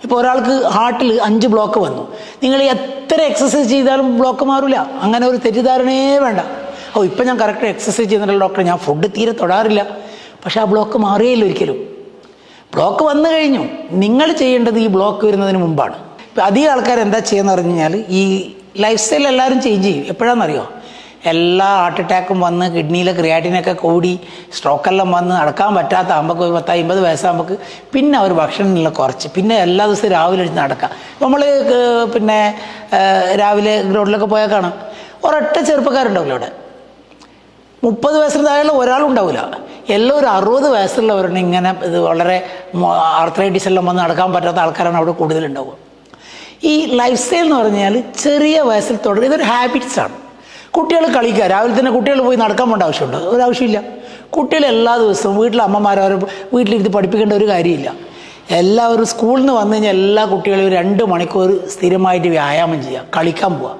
ഇപ്പോൾ ഒരാൾക്ക് ഹാർട്ടിൽ 5 ബ്ലോക്ക് വന്നു, നിങ്ങൾ എത്ര എക്സസൈസ് ചെയ്താലും ബ്ലോക്ക് മാറില്ല. അങ്ങനെ ഒരു തെറ്റിദ്ധാരണയേ വേണ്ട. ഇപ്പം ഞാൻ കറക്റ്റ് എക്സസൈസ് ചെയ്യുന്നുണ്ടല്ലോ ഡോക്ടർ, ഞാൻ ഫുഡ് തീരെ തൊടാറില്ല. പക്ഷെ ആ ബ്ലോക്ക് മാറിയില്ല ഒരിക്കലും. ബ്ലോക്ക് വന്നു കഴിഞ്ഞു. നിങ്ങൾ ചെയ്യേണ്ടത് ഈ ബ്ലോക്ക് വരുന്നതിന് മുമ്പാണ്. ഇപ്പം അധികം ആൾക്കാർ എന്താ ചെയ്യുക പറഞ്ഞു കഴിഞ്ഞാൽ, ഈ ലൈഫ് സ്റ്റൈൽ എല്ലാവരും ചേഞ്ച് ചെയ്യും. എപ്പോഴാണെന്നറിയോ? എല്ലാ ഹാർട്ട് അറ്റാക്കും വന്ന് കിഡ്നിയിലെ ക്രിയാറ്റിനൊക്കെ കൂടി സ്ട്രോക്കെല്ലാം വന്ന് നടക്കാൻ പറ്റാത്ത ആകുമ്പോൾ 50 വയസ്സാകുമ്പോൾ പിന്നെ അവർ ഭക്ഷണമെല്ലാം കുറച്ച്, പിന്നെ എല്ലാ ദിവസവും രാവിലെ എഴുതി നടക്കാം. നമ്മൾ പിന്നെ രാവിലെ ഗ്രൗണ്ടിലൊക്കെ പോയാൽ കാണാം, ഒരൊറ്റ ചെറുപ്പക്കാരുണ്ടാവില്ല അവിടെ. 30 വയസ്സിന് താഴെയുള്ള ഒരാളുണ്ടാവില്ല. എല്ലാം ഒരു 60 വയസ്സുള്ളവരുടെ ഇങ്ങനെ ഇത് വളരെ ആർത്രൈറ്റിസ് എല്ലാം വന്ന് നടക്കാൻ പറ്റാത്ത ആൾക്കാരാണ് അവിടെ കൂടുതലുണ്ടാവുക. ഈ ലൈഫ് സ്റ്റൈൽ എന്ന് പറഞ്ഞാൽ ചെറിയ വയസ്സിൽ തുടങ്ങി ഇതൊരു ഹാബിറ്റ്സാണ്. കുട്ടികൾ കളിക്കുക, രാവിലെ തന്നെ കുട്ടികൾ പോയി നടക്കാൻ പോകേണ്ട ആവശ്യമുണ്ടോ? ഒരാവശ്യമില്ല. കുട്ടികൾ എല്ലാ ദിവസവും വീട്ടിലെ അമ്മമാരവരെ വീട്ടിലിരുത്തി പഠിപ്പിക്കേണ്ട ഒരു കാര്യമില്ല. എല്ലാവരും സ്കൂളിൽ നിന്ന് വന്നു കഴിഞ്ഞാൽ എല്ലാ കുട്ടികളും 2 മണിക്കൂർ സ്ഥിരമായിട്ട് വ്യായാമം ചെയ്യുക, കളിക്കാൻ പോവുക.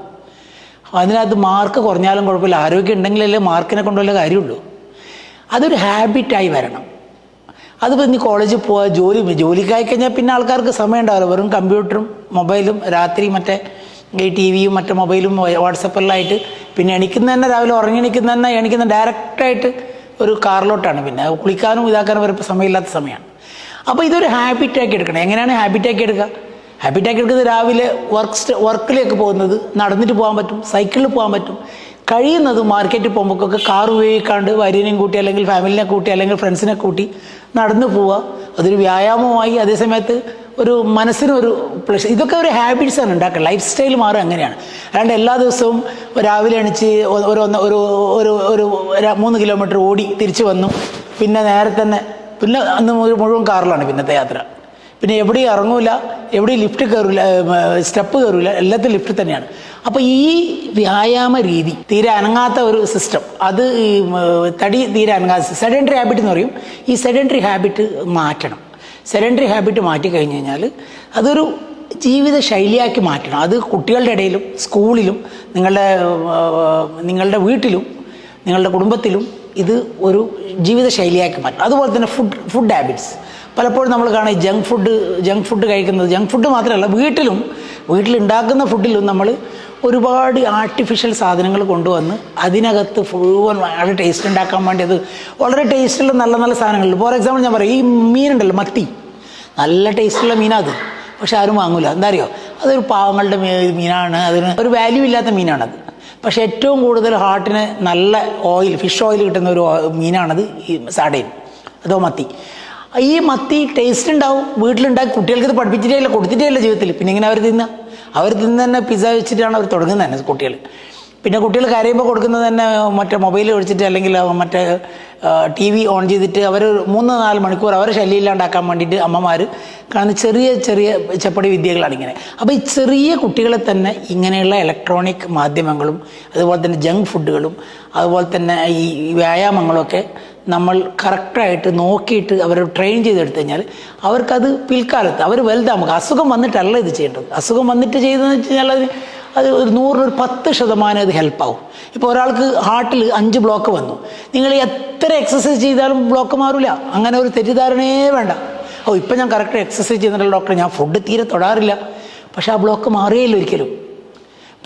അതിനകത്ത് മാർക്ക് കുറഞ്ഞാലും കുഴപ്പമില്ല, ആരോഗ്യം ഉണ്ടെങ്കിലല്ലേ മാർക്കിനെ കൊണ്ടുള്ള കാര്യമുള്ളൂ. അതൊരു ഹാബിറ്റായി വരണം. അതിപ്പോൾ ഇനി കോളേജിൽ പോവുക, ജോലിക്കായി കഴിഞ്ഞാൽ പിന്നെ ആൾക്കാർക്ക് സമയം ഉണ്ടാവില്ല. വെറും കമ്പ്യൂട്ടറും മൊബൈലും, രാത്രി മറ്റേ ഈ ടി വിയും മറ്റേ മൊബൈലും വാട്സപ്പെല്ലായിട്ട് പിന്നെ എണിക്കുന്ന തന്നെ രാവിലെ എണിക്കുന്ന ഡയറക്റ്റായിട്ട് ഒരു കാറിലോട്ടാണ്. പിന്നെ കുളിക്കാനും ഇതാക്കാനും വരെ സമയമില്ലാത്ത സമയമാണ്. അപ്പോൾ ഇതൊരു ഹാബിറ്റാക്കി എടുക്കണം. എങ്ങനെയാണ് ഹാബിറ്റാക്കി എടുക്കുക? ഹാബിറ്റാക്കി എടുക്കുന്നത് രാവിലെ വർക്കിലേക്ക് പോകുന്നത് നടന്നിട്ട് പോകാൻ പറ്റും, സൈക്കിളിൽ പോകാൻ പറ്റും. കഴിയുന്നത് മാർക്കറ്റിൽ പോകുമ്പോഴൊക്കെ കാർ ഉപയോഗിക്കാണ്ട് ഭാര്യനെയും കൂട്ടി അല്ലെങ്കിൽ ഫാമിലിനെ കൂട്ടി അല്ലെങ്കിൽ ഫ്രണ്ട്സിനെ കൂട്ടി നടന്നു പോവുക. അതൊരു വ്യായാമമായി, അതേസമയത്ത് ഒരു മനസ്സിനൊരു പ്ലഷർ. ഇതൊക്കെ ഒരു ഹാബിറ്റ്സാണ് ഉണ്ടാക്കുക. ലൈഫ് സ്റ്റൈൽ മാറുക അങ്ങനെയാണ്. അല്ലാണ്ട് എല്ലാ ദിവസവും രാവിലെ എണിച്ച് ഒരു 3 കിലോമീറ്റർ ഓടി തിരിച്ചു വന്നു, പിന്നെ നേരെ തന്നെ പിന്നെ അന്ന് മുഴുവൻ കാറിലാണ് പിന്നത്തെ യാത്ര. പിന്നെ എവിടെയും ഇറങ്ങൂല, എവിടെയും ലിഫ്റ്റ് കയറില്ല, സ്റ്റെപ്പ് കയറില്ല, എല്ലാത്തിലും ലിഫ്റ്റ് തന്നെയാണ്. അപ്പോൾ ഈ വ്യായാമ രീതി തീരെ അനങ്ങാത്ത ഒരു സിസ്റ്റം, അത് തടി തീരെ അനങ്ങാത്ത സെഡൻറ്ററി ഹാബിറ്റ് എന്ന് പറയും. ഈ സെഡൻറ്ററി ഹാബിറ്റ് മാറ്റണം. സെഡൻറ്ററി ഹാബിറ്റ് മാറ്റി കഴിഞ്ഞ് കഴിഞ്ഞാൽ അതൊരു ജീവിത ശൈലിയാക്കി മാറ്റണം. അത് കുട്ടികളുടെ ഇടയിലും സ്കൂളിലും നിങ്ങളുടെ വീട്ടിലും നിങ്ങളുടെ കുടുംബത്തിലും ഇത് ഒരു ജീവിത ശൈലിയാക്കി മാറ്റണം. അതുപോലെ തന്നെ ഫുഡ് ഹാബിറ്റ്സ്. പലപ്പോഴും നമ്മൾ കാണാം ജങ്ക് ഫുഡ് കഴിക്കുന്നത്. ജങ്ക് ഫുഡ് മാത്രമല്ല, വീട്ടിലുണ്ടാക്കുന്ന ഫുഡിലും നമ്മൾ ഒരുപാട് ആർട്ടിഫിഷ്യൽ സാധനങ്ങൾ കൊണ്ടുവന്ന് അതിനകത്ത് മുഴുവൻ വളരെ ടേസ്റ്റ് ഉണ്ടാക്കാൻ വേണ്ടി അത് വളരെ ടേസ്റ്റുള്ള നല്ല നല്ല സാധനങ്ങളുണ്ട്. ഫോർ എക്സാമ്പിൾ ഞാൻ പറയും, ഈ മീനുണ്ടല്ലോ മത്തി, നല്ല ടേസ്റ്റുള്ള മീനാണ് അത്. പക്ഷെ ആരും വാങ്ങൂല. എന്താ അറിയോ? അതൊരു പാവങ്ങളുടെ മീനാണ്, അതിന് ഒരു വാല്യൂ ഇല്ലാത്ത മീനാണത്. പക്ഷെ ഏറ്റവും കൂടുതൽ ഹാർട്ടിന് നല്ല ഫിഷ് ഓയിൽ കിട്ടുന്ന ഒരു മീനാണത് ഈ സാഡൈൻ അതോ മത്തി. ഈ മത്തി ടേസ്റ്റ് ഉണ്ടാവും, വീട്ടിലുണ്ടാക്കി കുട്ടികൾക്ക് ഇത് പഠിപ്പിച്ചിട്ടേ ഇല്ല, കൊടുത്തിട്ടേ ഇല്ല ജീവിതത്തിൽ. പിന്നെ ഇങ്ങനെ അവർ തിന്ന് തന്നെ പിസ്സ വെച്ചിട്ടാണ് അവർ തുടങ്ങുന്നത് തന്നെ കുട്ടികൾ. പിന്നെ കുട്ടികൾ കരയുമ്പോൾ കൊടുക്കുന്നത് തന്നെ മറ്റേ മൊബൈൽ ഒഴിച്ചിട്ട് അല്ലെങ്കിൽ മറ്റേ TV ഓൺ ചെയ്തിട്ട് അവർ 3-4 മണിക്കൂർ അവരെ ശല്യമില്ലാണ്ടാക്കാൻ വേണ്ടിയിട്ട് അമ്മമാർ കാണുന്ന ചെറിയ ചെപ്പടി വിദ്യകളാണ് ഇങ്ങനെ. അപ്പോൾ ഈ ചെറിയ കുട്ടികളെ തന്നെ ഇങ്ങനെയുള്ള ഇലക്ട്രോണിക് മാധ്യമങ്ങളും അതുപോലെ തന്നെ ജങ്ക് ഫുഡുകളും അതുപോലെ തന്നെ ഈ വ്യായാമങ്ങളൊക്കെ നമ്മൾ കറക്റ്റായിട്ട് നോക്കിയിട്ട് അവർ ട്രെയിൻ ചെയ്തെടുത്തു കഴിഞ്ഞാൽ അവർക്കത് പിൽക്കാലത്ത് അവർ വലുതാകുമ്പോൾ അസുഖം വന്നിട്ടല്ല ഇത് ചെയ്യേണ്ടത്. അസുഖം വന്നിട്ട് ചെയ്തതെന്ന് വെച്ച് കഴിഞ്ഞാൽ അത് ഒരു 100-10% അത് ഹെൽപ്പാവും. ഇപ്പോൾ ഒരാൾക്ക് ഹാർട്ടിൽ 5 ബ്ലോക്ക് വന്നു, നിങ്ങൾ എത്ര എക്സസൈസ് ചെയ്താലും ബ്ലോക്ക് മാറില്ല. അങ്ങനെ ഒരു തെറ്റിദ്ധാരണയേ വേണ്ട. ഇപ്പം ഞാൻ കറക്റ്റ് എക്സസൈസ് ചെയ്യുന്നുണ്ടല്ലോ ഡോക്ടർ, ഞാൻ ഫുഡ് തീരെ തൊടാറില്ല. പക്ഷെ ആ ബ്ലോക്ക് മാറിയില്ല ഒരിക്കലും.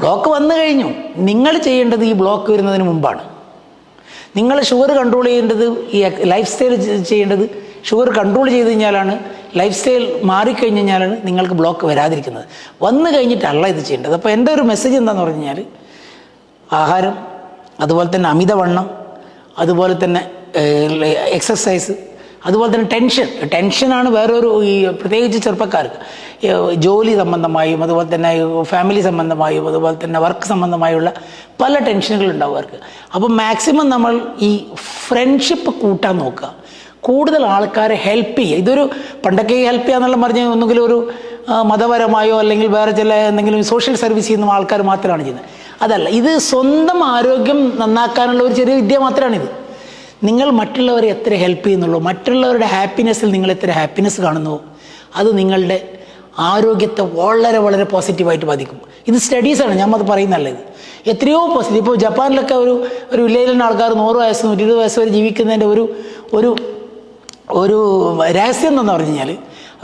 ബ്ലോക്ക് വന്നു കഴിഞ്ഞു. നിങ്ങൾ ചെയ്യേണ്ടത് ഈ ബ്ലോക്ക് വരുന്നതിന് മുമ്പാണ്. നിങ്ങൾ ഷുഗർ കൺട്രോൾ ചെയ്യേണ്ടത്, ഈ ലൈഫ് സ്റ്റൈൽ ചെയ്യേണ്ടത് ഷുഗർ കൺട്രോൾ ചെയ്ത് കഴിഞ്ഞാലാണ്, ലൈഫ് സ്റ്റൈൽ മാറിക്കഴിഞ്ഞ് കഴിഞ്ഞാലാണ് നിങ്ങൾക്ക് ബ്ലോക്ക് വരാതിരിക്കുന്നത്. വന്നു കഴിഞ്ഞിട്ടല്ല ഇത് ചെയ്യേണ്ടത്. അപ്പോൾ എൻ്റെ ഒരു മെസ്സേജ് എന്താണെന്ന് പറഞ്ഞു കഴിഞ്ഞാൽ, ആഹാരം, അതുപോലെ തന്നെ അമിതവണ്ണം, അതുപോലെ തന്നെ എക്സസൈസ്, അതുപോലെ തന്നെ ടെൻഷനാണ് വേറൊരു, ഈ പ്രത്യേകിച്ച് ചെറുപ്പക്കാർക്ക് ജോലി സംബന്ധമായും അതുപോലെ തന്നെ ഫാമിലി സംബന്ധമായും അതുപോലെ തന്നെ വർക്ക് സംബന്ധമായുള്ള പല ടെൻഷനുകൾ ഉണ്ടാവും അവർക്ക്. അപ്പോൾ മാക്സിമം നമ്മൾ ഈ ഫ്രണ്ട്ഷിപ്പ് കൂട്ടാൻ നോക്കുക, കൂടുതൽ ആൾക്കാരെ ഹെൽപ്പ് ചെയ്യുക. ഇതൊരു പണ്ടൊക്കെ ഹെൽപ്പ് ചെയ്യുക എന്നുള്ള പറഞ്ഞാൽ ഒന്നുകിലും ഒരു മതപരമായോ അല്ലെങ്കിൽ വേറെ ചില എന്തെങ്കിലും സോഷ്യൽ സർവീസ് ചെയ്യുന്ന ആൾക്കാർ മാത്രമാണ് ചെയ്യുന്നത്. അതല്ല, ഇത് സ്വന്തം ആരോഗ്യം നന്നാക്കാനുള്ള ഒരു ചെറിയ വിദ്യ മാത്രമാണിത്. നിങ്ങൾ മറ്റുള്ളവരെ എത്ര ഹെൽപ്പ് ചെയ്യുന്നുള്ളൂ, മറ്റുള്ളവരുടെ ഹാപ്പിനെസ്സിൽ നിങ്ങൾ എത്ര ഹാപ്പിനെസ് കാണുന്നുവോ, അത് നിങ്ങളുടെ ആരോഗ്യത്തെ വളരെ വളരെ പോസിറ്റീവായിട്ട് ബാധിക്കും. ഇത് സ്റ്റഡീസാണ്, ഞാൻ അത് പറയുന്നതല്ല. ഇത് എത്രയോ പോസിറ്റീവ്. ഇപ്പോൾ ജപ്പാനിലൊക്കെ ഒരു വില്ലേജിലുള്ള ആൾക്കാർ 100 വയസ്സ് 120 വയസ്സ് വരെ ജീവിക്കുന്നതിൻ്റെ ഒരു രഹസ്യം എന്താണെന്ന് പറഞ്ഞു കഴിഞ്ഞാൽ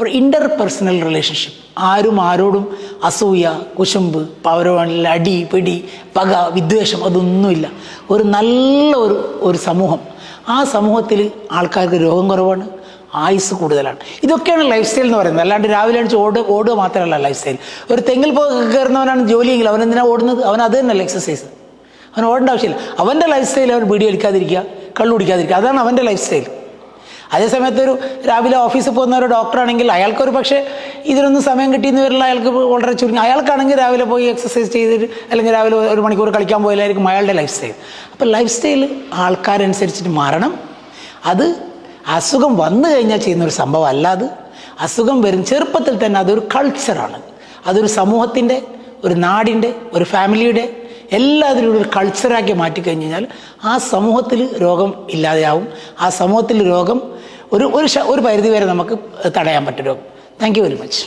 ഒരു ഇൻ്റർ പേഴ്സണൽ റിലേഷൻഷിപ്പ്. ആരും ആരോടും അസൂയ, കുശുമ്പ്, പൗരവണിൽ അടി, പിടി, പക, വിദ്വേഷം അതൊന്നുമില്ല. ഒരു നല്ല ഒരു സമൂഹം. ആ സമൂഹത്തിൽ ആൾക്കാർക്ക് രോഗം കുറവാണ്, ആയുസ് കൂടുതലാണ്. ഇതൊക്കെയാണ് ലൈഫ് സ്റ്റൈൽ എന്ന് പറയുന്നത്. അല്ലാണ്ട് രാവിലെ അടിച്ച് ഓടുക മാത്രമല്ല ലൈഫ് സ്റ്റൈൽ. ഒരു തെങ്ങിൽ കയറുന്നവനാണ് ജോലിയെങ്കിൽ അവൻ എന്തിനാണ് ഓടുന്നത്? അവൻ അത് തന്നെയല്ല എക്സസൈസ്. അവൻ ഓടേണ്ട ആവശ്യമില്ല. അവൻ്റെ ലൈഫ് സ്റ്റൈൽ അവൻ ബീഡി അടിക്കാതിരിക്കുക, കള്ളു കുടിക്കാതിരിക്കുക, അതാണ് അവൻ്റെ ലൈഫ് സ്റ്റൈൽ. അതേസമയത്ത് ഒരു രാവിലെ ഓഫീസിൽ പോകുന്ന ഒരു ഡോക്ടറാണെങ്കിൽ അയാൾക്കൊരു പക്ഷേ ഇതിനൊന്നും സമയം കിട്ടിയെന്ന് വരില്ല, അയാൾക്ക് വളരെ ചുരുങ്ങി. അയാൾക്കാണെങ്കിൽ രാവിലെ പോയി എക്സസൈസ് ചെയ്തിട്ട് അല്ലെങ്കിൽ രാവിലെ 1 മണിക്കൂർ കളിക്കാൻ പോയാലായിരിക്കും അയാളുടെ ലൈഫ് സ്റ്റൈൽ. അപ്പോൾ ലൈഫ് സ്റ്റൈൽ ആൾക്കാരനുസരിച്ചിട്ട് മാറണം. അത് അസുഖം വന്നു കഴിഞ്ഞാൽ ചെയ്യുന്നൊരു സംഭവം അല്ലാതെ അസുഖം വരും ചെറുപ്പത്തിൽ തന്നെ അതൊരു കൾച്ചറാണ്. അതൊരു സമൂഹത്തിൻ്റെ, ഒരു നാടിൻ്റെ, ഒരു ഫാമിലിയുടെ എല്ലാത്തിലും ഒരു കൾച്ചറാക്കി മാറ്റിക്കഴിഞ്ഞ് കഴിഞ്ഞാൽ ആ സമൂഹത്തിൽ രോഗം ഇല്ലാതെയാവും. ആ സമൂഹത്തിൽ രോഗം ഒരു പരിധിവരെ നമുക്ക് തടയാൻ പറ്റും രോഗം. Thank you very much.